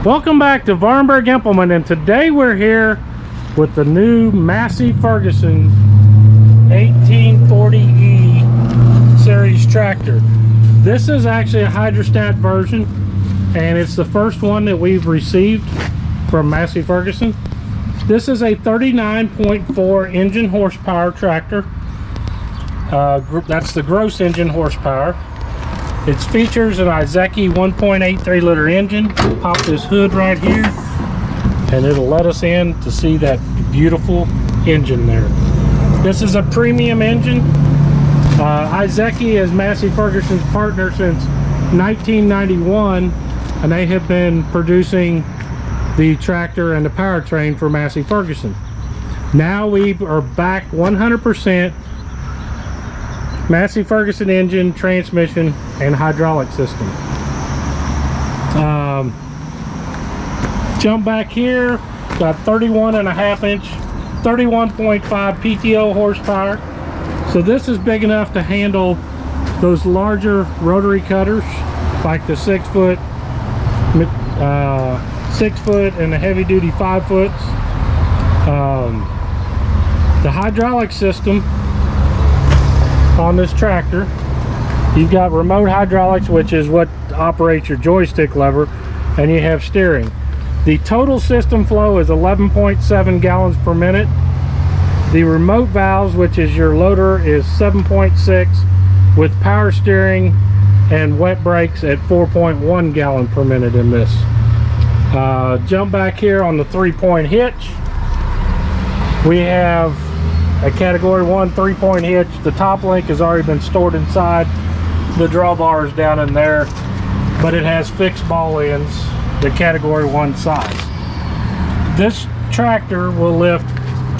Welcome back to Vahrenberg Implement, and today we're here with the new Massey Ferguson 1840E series tractor. This is actually a hydrostat version, and it's the first one that we've received from Massey Ferguson. This is a 39.4 engine horsepower tractor. That's the gross engine horsepower. It features an ISEKI 1.83 liter engine. Pop this hood right here and it'll let us in to see that beautiful engine there. This is a premium engine. ISEKI is Massey Ferguson's partner since 1991, and they have been producing the tractor and the powertrain for Massey Ferguson. Now we are back 100% Massey Ferguson engine, transmission, and hydraulic system. Jump back here, got 31.5 inch, 31.5 PTO horsepower. So this is big enough to handle those larger rotary cutters, like the 6 foot and the heavy duty 5 foots. The hydraulic system on this tractor, you've got remote hydraulics, which is what operates your joystick lever, and you have steering. The total system flow is 11.7 gallons per minute. The remote valves, which is your loader, is 7.6, with power steering and wet brakes at 4.1 gallon per minute in this. Jump back here on the 3-point hitch. We have a category 1 3-point hitch. The top link has already been stored inside. The drawbar is down in there, but it has fixed ball ends, the category 1 size. This tractor will lift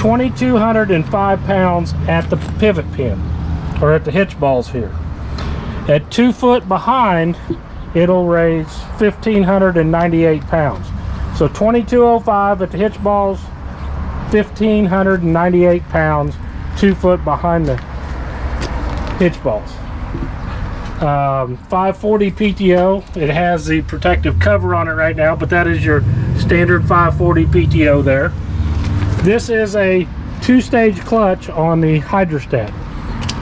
2,205 pounds at the pivot pin, or at the hitch balls here. At 2 foot behind, it'll raise 1,598 pounds. So 2,205 at the hitch balls, 1,598 pounds, 2 foot behind the hitch balls. 540 PTO. It has the protective cover on it right now, but that is your standard 540 PTO there. This is a 2-stage clutch on the hydrostat.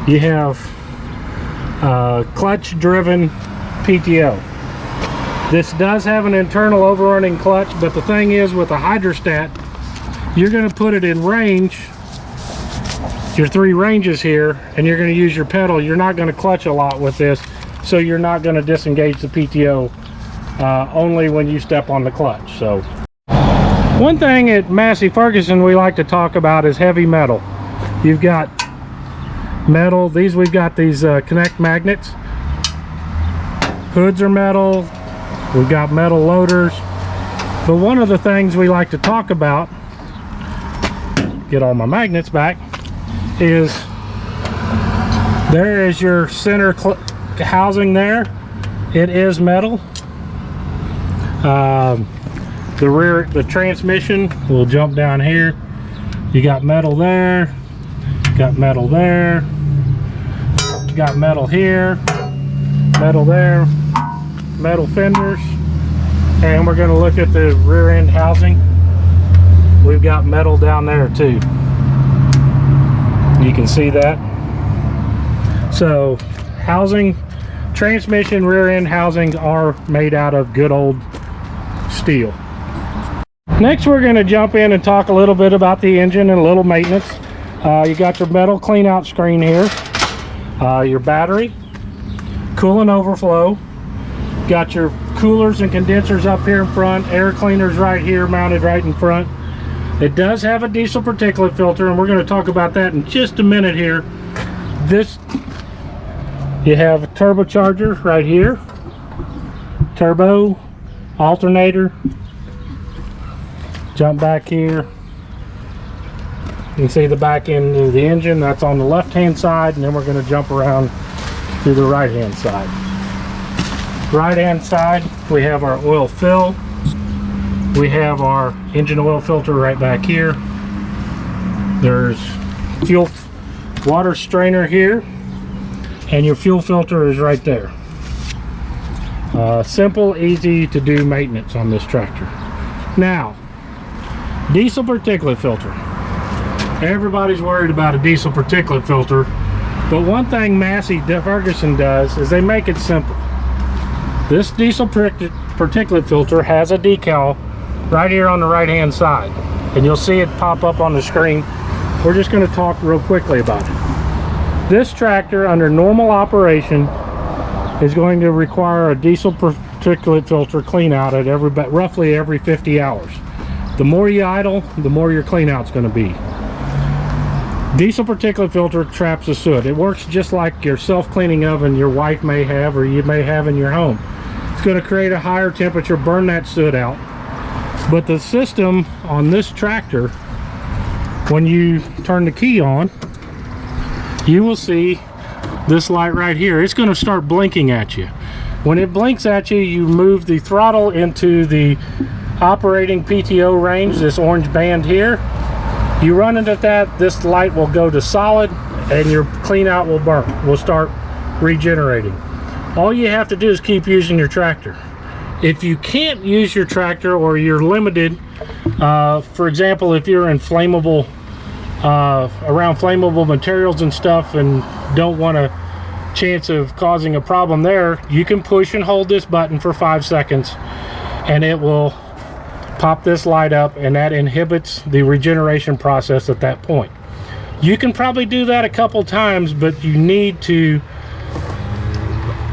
You have clutch driven PTO. This does have an internal overrunning clutch, but the thing is, with the hydrostat, you're going to put it in range, your 3 ranges here, and you're going to use your pedal. You're not going to clutch a lot with this, so you're not going to disengage the PTO only when you step on the clutch. So one thing at Massey Ferguson we like to talk about is heavy metal. You've got metal. We've got these connect magnets. Hoods are metal. We've got metal loaders. But one of the things we like to talk about, get all my magnets back, is there is your center housing there. It is metal. The transmission will jump down here. You got metal there, got metal there, got metal here, metal there, metal fenders, and we're going to look at the rear end housing. We've got metal down there too. You can see that. So housing, transmission, rear end housings are made out of good old steel. Next, we're going to jump in and talk a little bit about the engine and a little maintenance. You got your metal clean out screen here, your battery, coolant overflow, got your coolers and condensers up here in front, air cleaners right here mounted right in front. It does have a diesel particulate filter, and we're going to talk about that in just a minute here. You have a turbocharger right here, turbo, alternator. Jump back here. You can see the back end of the engine. That's on the left hand side, and then we're going to jump around to the right hand side. Right hand side, we have our oil fill. We have our engine oil filter right back here. There's fuel water strainer here, and your fuel filter is right there. Simple, easy to do maintenance on this tractor. Now, diesel particulate filter. Everybody's worried about a diesel particulate filter, but one thing Massey Ferguson does is they make it simple. This diesel particulate filter has a decal right here on the right hand side, and you'll see it pop up on the screen. We're just going to talk real quickly about it. This tractor under normal operation is going to require a diesel particulate filter clean out at roughly every 50 hours. The more you idle, the more your clean out's going to be. Diesel particulate filter traps the soot. It works just like your self-cleaning oven your wife may have or you may have in your home. It's going to create a higher temperature, burn that soot out. But the system on this tractor, when you turn the key on, you will see this light right here. It's going to start blinking at you. When it blinks at you, you move the throttle into the operating PTO range, this orange band here. You run into that, this light will go to solid and your clean out will start regenerating. All you have to do is keep using your tractor. If you can't use your tractor or you're limited, for example, if you're in flammable, around flammable materials and stuff and don't want a chance of causing a problem there, you can push and hold this button for 5 seconds and it will pop this light up, and that inhibits the regeneration process at that point. You can probably do that a couple times, but you need to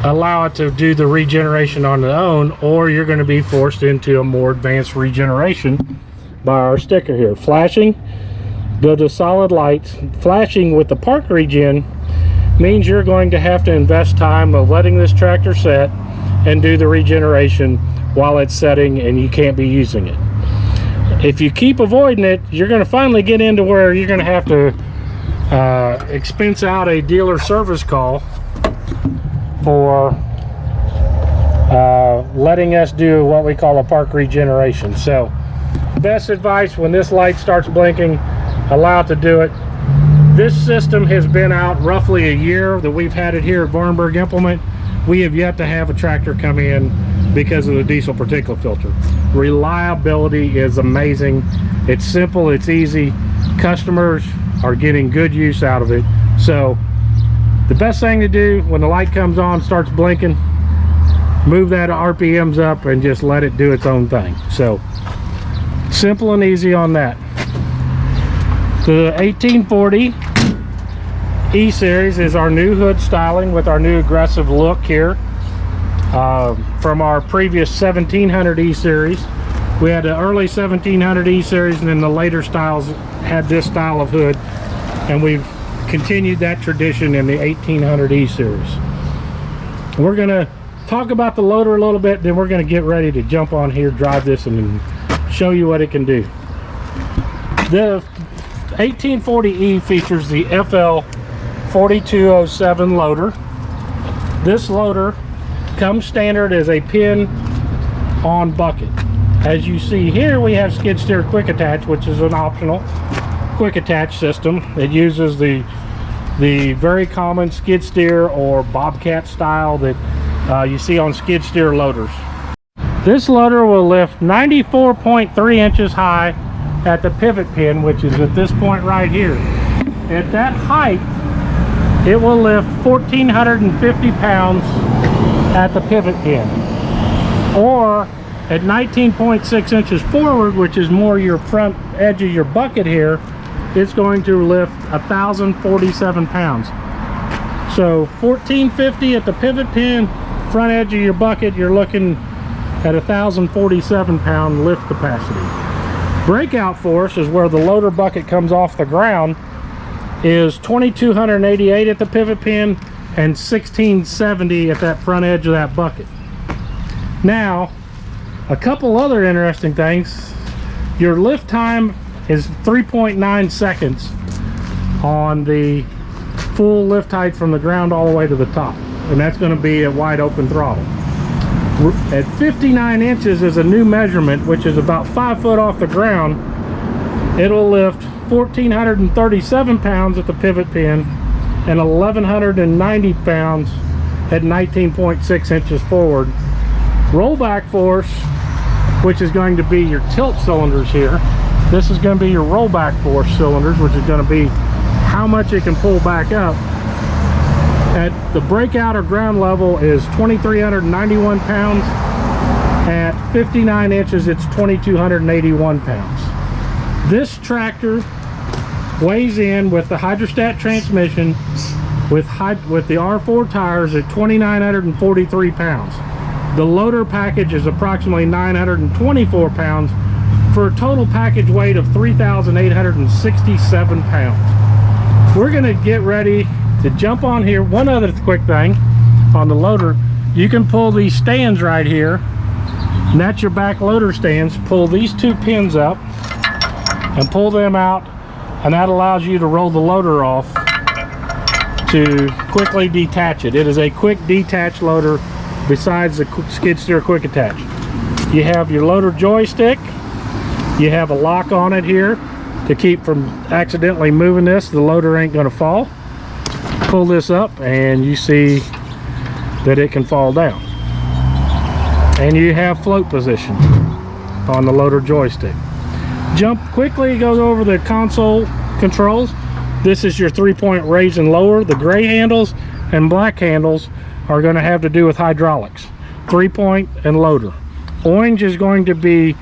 allow it to do the regeneration on its own, or you're going to be forced into a more advanced regeneration by our sticker here. Flashing, go to solid lights. Flashing with the park regen means you're going to have to invest time of letting this tractor set and do the regeneration while it's setting and you can't be using it. If you keep avoiding it, you're going to finally get into where you're going to have to expense out a dealer service call for letting us do what we call a park regeneration. So best advice, when this light starts blinking, allow it to do it. This system has been out roughly a year that we've had it here at Vahrenberg Implement. We have yet to have a tractor come in because of the diesel particulate filter. Reliability is amazing. It's simple, it's easy. Customers are getting good use out of it. So the best thing to do when the light comes on, starts blinking, move that RPMs up and just let it do its own thing. So simple and easy on that. The 1840 E series is our new hood styling with our new aggressive look here. From our previous 1700 E series, we had the early 1700 E series, and then the later styles had this style of hood, and we've continued that tradition in the 1800 E series. We're going to talk about the loader a little bit, then we're going to get ready to jump on here, drive this, and show you what it can do. The 1840E features the FLx2407 loader. This loader comes standard as a pin on bucket. As you see here, we have skid steer quick attach, which is an optional quick attach system. It uses the very common skid steer or bobcat style that you see on skid steer loaders. This loader will lift 94.3 inches high at the pivot pin, which is at this point right here. At that height, it will lift 1,450 pounds at the pivot pin, or at 19.6 inches forward, which is more your front edge of your bucket here, it's going to lift 1,047 pounds. So 1,450 at the pivot pin, front edge of your bucket, you're looking at 1,047 pound lift capacity. Breakout force is where the loader bucket comes off the ground, is 2,288 at the pivot pin and 1,670 at that front edge of that bucket. Now, a couple other interesting things. Your lift time is 3.9 seconds on the full lift height from the ground all the way to the top, and that's going to be at wide open throttle. At 59 inches is a new measurement, which is about 5 foot off the ground. It'll lift 1,437 pounds at the pivot pin and 1,190 pounds at 19.6 inches forward Rollback force, which is going to be your tilt cylinders here. This is going to be your rollback force cylinders, which is going to be how much it can pull back up. At the breakout or ground level is 2,391 pounds. At 59 inches, it's 2,281 pounds. This tractor weighs in with the Hydrostat transmission with the R4 tires at 2,943 pounds. The loader package is approximately 924 pounds for a total package weight of 3,867 pounds. We're going to get ready to jump on here. One other quick thing on the loader, you can pull these stands right here, and that's your back loader stands. Pull these two pins up and pull them out, and that allows you to roll the loader off to quickly detach it. It is a quick detach loader besides the skid steer quick attach. You have your loader joystick. You have a lock on it here to keep from accidentally moving this. The loader ain't going to fall. Pull this up and you see that it can fall down. And you have float position on the loader joystick. Jump quickly goes over the console controls. This is your 3-point raise and lower. The gray handles and black handles are going to have to do with hydraulics. 3-point and loader. Orange is going to be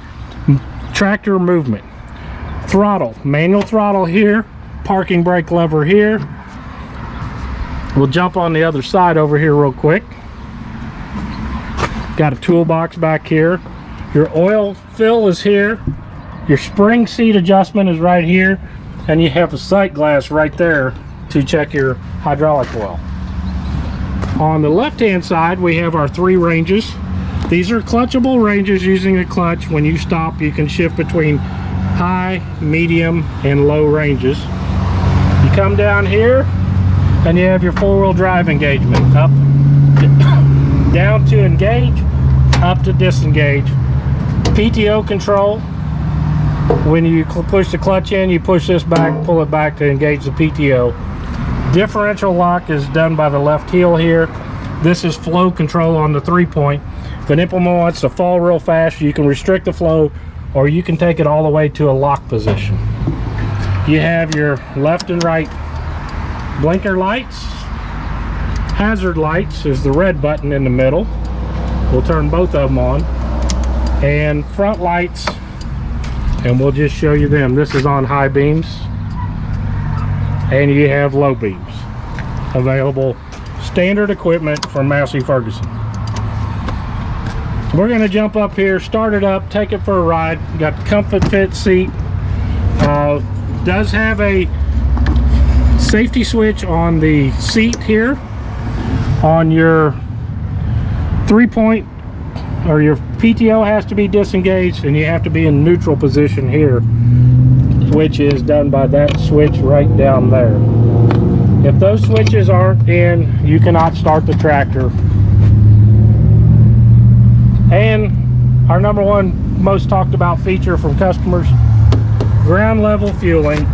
tractor movement. Throttle, manual throttle here, parking brake lever here. We'll jump on the other side over here real quick. Got a toolbox back here. Your oil fill is here. Your spring seat adjustment is right here. And you have a sight glass right there to check your hydraulic well. On the left hand side we have our 3 ranges. These are clutchable ranges using a clutch. When you stop, you can shift between high, medium, and low ranges. You come down here and you have your 4-wheel drive engagement. Up, down to engage, up to disengage. PTO control. When you push the clutch in, you push this back, pull it back to engage the PTO. Differential lock is done by the left heel here. This is flow control on the 3-point. If an implement wants to fall real fast, you can restrict the flow, or you can take it all the way to a lock position. You have your left and right blinker lights. Hazard lights is the red button in the middle. We'll turn both of them on. And front lights, and we'll just show you them. This is on high beams, and you have low beams available. Standard equipment from Massey Ferguson. We're going to jump up here, start it up, take it for a ride. Got the comfort fit seat. Does have a safety switch on the seat here. On your 3-point, or your PTO has to be disengaged, and you have to be in neutral position here, which is done by that switch right down there. If those switches aren't in, you cannot start the tractor. And our number one most talked about feature from customers, ground level fueling.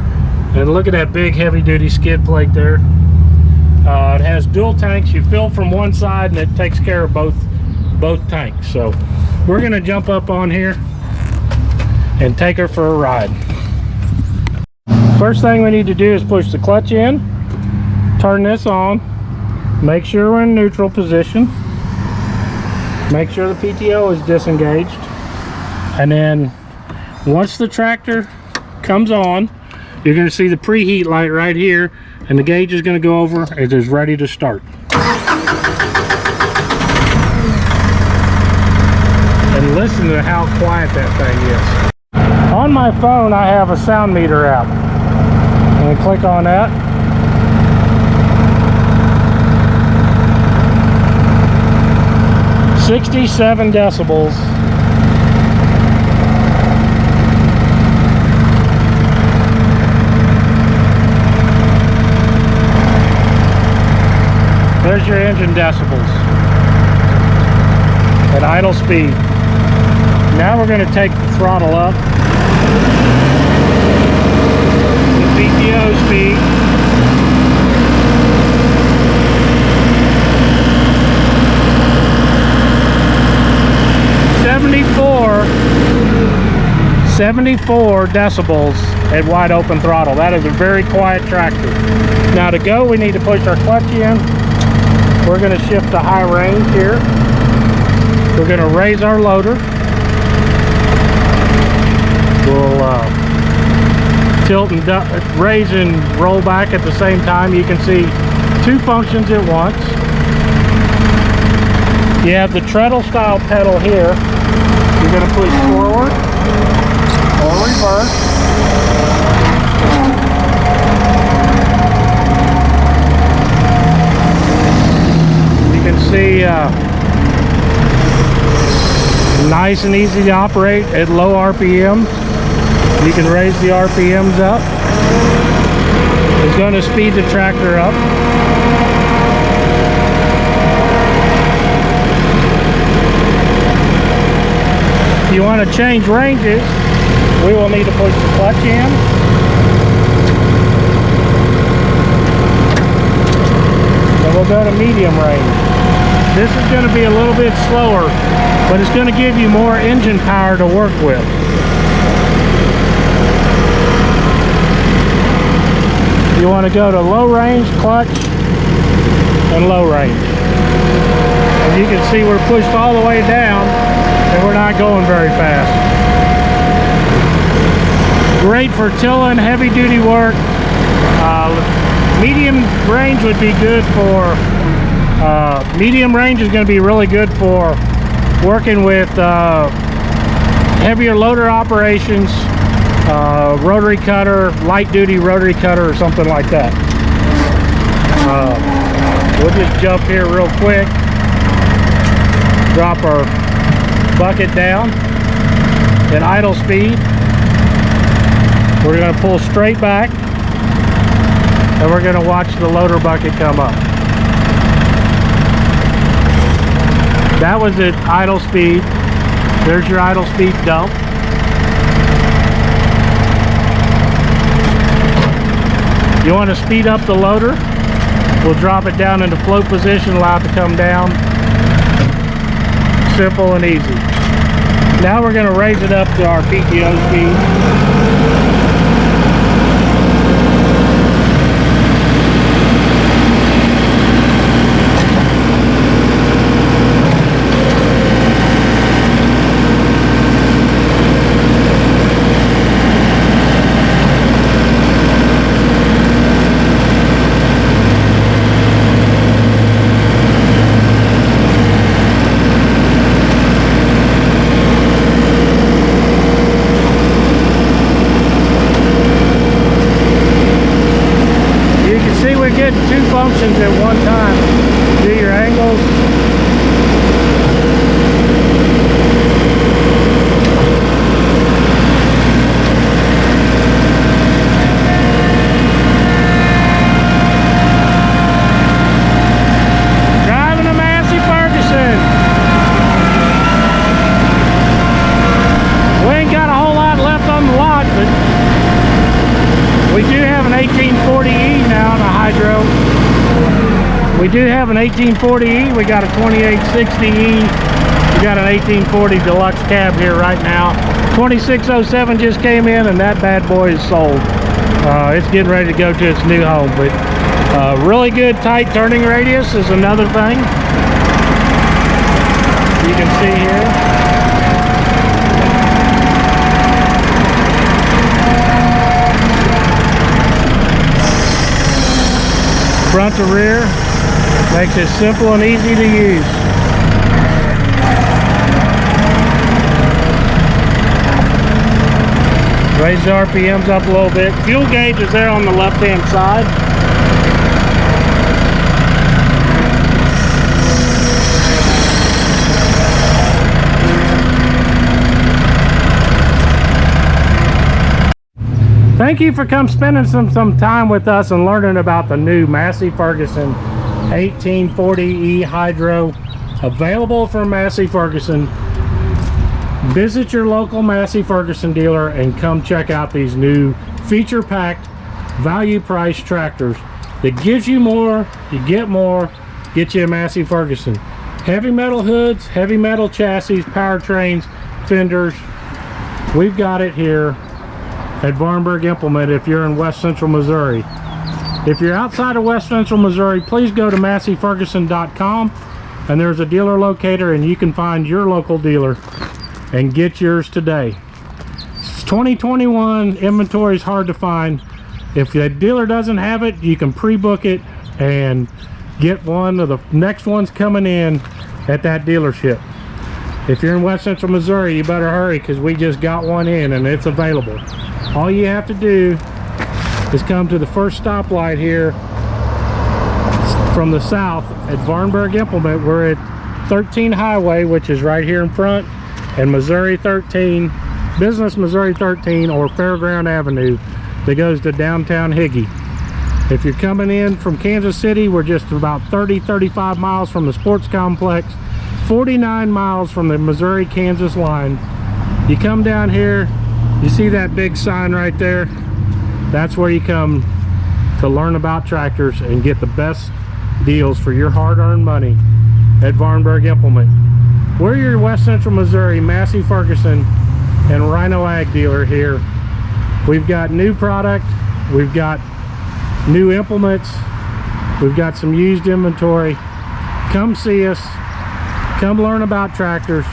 And look at that big heavy duty skid plate there. It has dual tanks. You fill from one side and it takes care of both tanks. So we're going to jump up on here and take her for a ride. First thing we need to do is push the clutch in, turn this on, make sure we're in neutral position, make sure the PTO is disengaged, and then once the tractor comes on, you're going to see the preheat light right here, and the gauge is going to go over. It is ready to start. And listen to how quiet that thing is. On my phone I have a sound meter app. I'm going to click on that. "67 decibels. There's your engine decibels at idle speed. Now we're going to take the throttle up. The PTO speed. 74 decibels at wide open throttle. That is a very quiet tractor. Now to go, we need to push our clutch in. We're going to shift to high range here. We're going to raise our loader. We'll tilt and raise and roll back at the same time. You can see two functions at once. You have the treadle style pedal here. You're going to push forward or reverse. You can see nice and easy to operate at low RPMs. You can raise the RPMs up. It's going to speed the tractor up. If you want to change ranges, we will need to push the clutch in. And we'll go to medium range. This is going to be a little bit slower, but it's going to give you more engine power to work with. You want to go to low range, clutch, and low range. As you can see, we're pushed all the way down and we're not going very fast. Great for tilling, heavy duty work. Medium range would be good for, medium range is going to be really good for working with heavier loader operations, rotary cutter, light duty rotary cutter or something like that. We'll just jump here real quick, drop our bucket down at idle speed. We're going to pull straight back and we're going to watch the loader bucket come up. That was at idle speed. There's your idle speed dump. You want to speed up the loader, we'll drop it down into float position, allow it to come down. Simple and easy. Now we're going to raise it up to our PTO speed. Two functions at one time. Do your angles. Driving a Massey Ferguson. We ain't got a whole lot left on the lot, but we do have an 1840E now, the hydro. We do have an 1840E. We got a 2860E. We got an 1840 deluxe cab here right now. 2607 just came in and that bad boy is sold. It's getting ready to go to its new home. But really good tight turning radius is another thing. You can see here. Front to rear, makes it simple and easy to use. Raise the RPMs up a little bit. Fuel gauge is there on the left hand side. Thank you for spending some time with us and learning about the new Massey Ferguson 1840E Hydro, available from Massey Ferguson. Visit your local Massey Ferguson dealer and come check out these new feature-packed, value-priced tractors that gives you more, you get more, get you a Massey Ferguson. Heavy metal hoods, heavy metal chassis, powertrains, fenders, we've got it here at Vahrenberg Implement if you're in West Central Missouri. If you're outside of West Central Missouri, please go to MasseyFerguson.com, and there's a dealer locator, and you can find your local dealer and get yours today. It's 2021, inventory is hard to find. If the dealer doesn't have it, you can pre-book it and get one of the next ones coming in at that dealership. If you're in West Central Missouri, you better hurry, because we just got one in and it's available. All you have to do is come to the first stoplight here from the south at Vahrenberg Implement. We're at 13 Highway, which is right here in front, and Missouri 13, Business Missouri 13, or Fairground Avenue that goes to downtown Higgy. If you're coming in from Kansas City, we're just about 30-35 miles from the sports complex, 49 miles from the Missouri-Kansas line. You come down here, you see that big sign right there? That's where you come to learn about tractors and get the best deals for your hard-earned money at Vahrenberg Implement. We're your West Central Missouri Massey Ferguson and Rhino Ag dealer here. We've got new product, we've got new implements, we've got some used inventory. Come see us, come learn about tractors,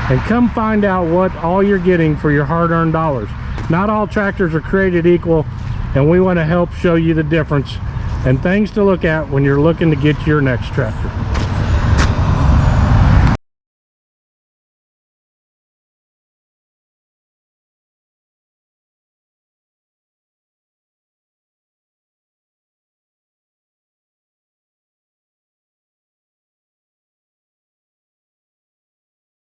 and come find out what all you're getting for your hard-earned dollars. Not all tractors are created equal, and we want to help show you the difference and things to look at when you're looking to get your next tractor.